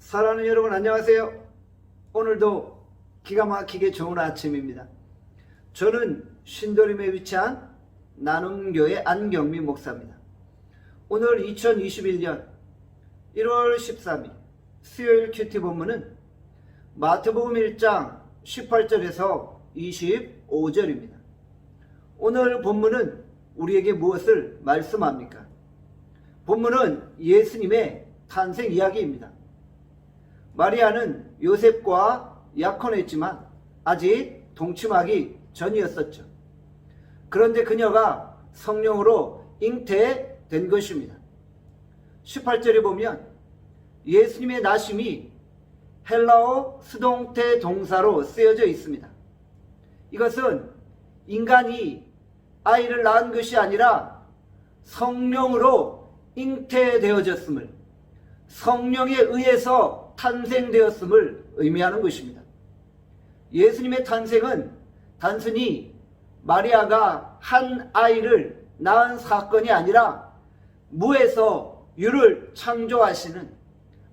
사랑하는 여러분 안녕하세요. 오늘도 기가 막히게 좋은 아침입니다. 저는 신도림에 위치한 나눔교회 안경미 목사입니다. 오늘 2021년 1월 13일 수요일 큐티 본문은 마태복음 1장 18절에서 25절입니다. 오늘 본문은 우리에게 무엇을 말씀합니까? 본문은 예수님의 탄생 이야기입니다. 마리아는 요셉과 약혼했지만 아직 동침하기 전이었었죠. 그런데 그녀가 성령으로 잉태된 것입니다. 18절에 보면 예수님의 나심이 헬라어 수동태 동사로 쓰여져 있습니다. 이것은 인간이 아이를 낳은 것이 아니라 성령으로 잉태되어졌음을, 성령에 의해서 탄생되었음을 의미하는 것입니다. 예수님의 탄생은 단순히 마리아가 한 아이를 낳은 사건이 아니라 무에서 유를 창조하시는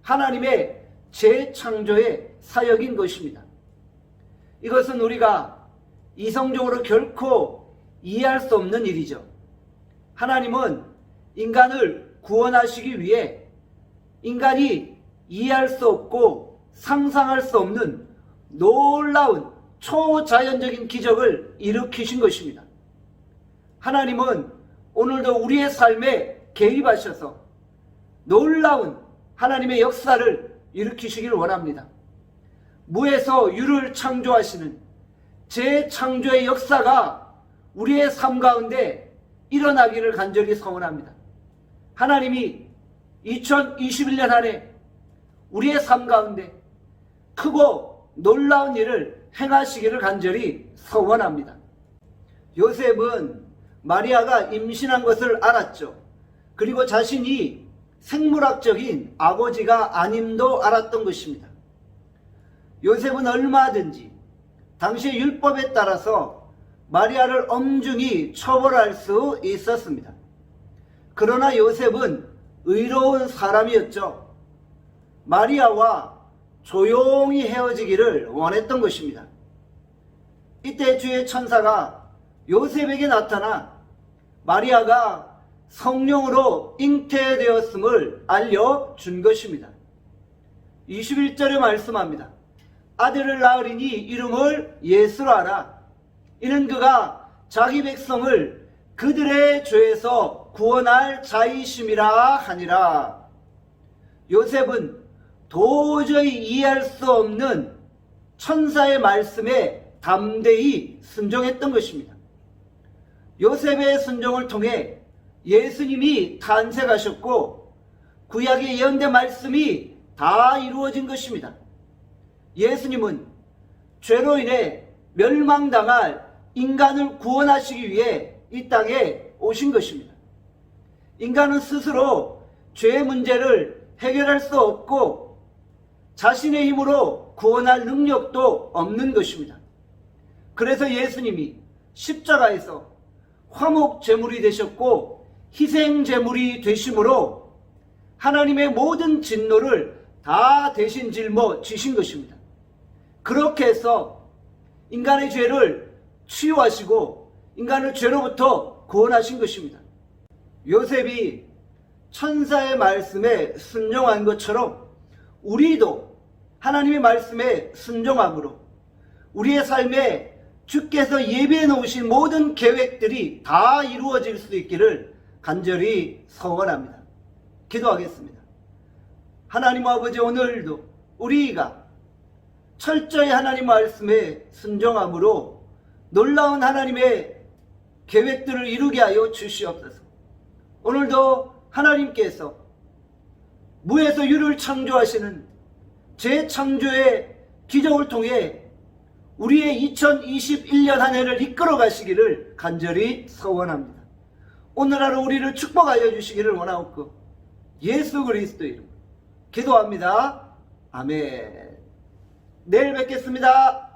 하나님의 재창조의 사역인 것입니다. 이것은 우리가 이성적으로 결코 이해할 수 없는 일이죠. 하나님은 인간을 구원하시기 위해 인간이 이해할 수 없고 상상할 수 없는 놀라운 초자연적인 기적을 일으키신 것입니다. 하나님은 오늘도 우리의 삶에 개입하셔서 놀라운 하나님의 역사를 일으키시기를 원합니다. 무에서 유를 창조하시는 재창조의 역사가 우리의 삶 가운데 일어나기를 간절히 소원합니다. 하나님이 2021년 안에 우리의 삶 가운데 크고 놀라운 일을 행하시기를 간절히 소원합니다. 요셉은 마리아가 임신한 것을 알았죠. 그리고 자신이 생물학적인 아버지가 아님도 알았던 것입니다. 요셉은 얼마든지 당시의 율법에 따라서 마리아를 엄중히 처벌할 수 있었습니다. 그러나 요셉은 의로운 사람이었죠. 마리아와 조용히 헤어지기를 원했던 것입니다. 이때 주의 천사가 요셉에게 나타나 마리아가 성령으로 잉태되었음을 알려준 것입니다. 21절에 말씀합니다. 아들을 낳으리니 이름을 예수로 하라. 이는 그가 자기 백성을 그들의 죄에서 구원할 자이심이라 하니라. 요셉은 도저히 이해할 수 없는 천사의 말씀에 담대히 순종했던 것입니다. 요셉의 순종을 통해 예수님이 탄생하셨고 구약의 예언된 말씀이 다 이루어진 것입니다. 예수님은 죄로 인해 멸망당할 인간을 구원하시기 위해 이 땅에 오신 것입니다. 인간은 스스로 죄의 문제를 해결할 수 없고 자신의 힘으로 구원할 능력도 없는 것입니다. 그래서 예수님이 십자가에서 화목 제물이 되셨고 희생 제물이 되심으로 하나님의 모든 진노를 다 대신 짊어지신 것입니다. 그렇게 해서 인간의 죄를 치유하시고 인간을 죄로부터 구원하신 것입니다. 요셉이 천사의 말씀에 순종한 것처럼 우리도 하나님의 말씀에 순종함으로 우리의 삶에 주께서 예비해 놓으신 모든 계획들이 다 이루어질 수 있기를 간절히 소원합니다. 기도하겠습니다. 하나님 아버지, 오늘도 우리가 철저히 하나님 말씀에 순종함으로 놀라운 하나님의 계획들을 이루게 하여 주시옵소서. 오늘도 하나님께서 무에서 유를 창조하시는 재창조의 기적을 통해 우리의 2021년 한 해를 이끌어 가시기를 간절히 소원합니다. 오늘 하루 우리를 축복하여 주시기를 원하옵고 예수 그리스도 이름 기도합니다. 아멘. 내일 뵙겠습니다.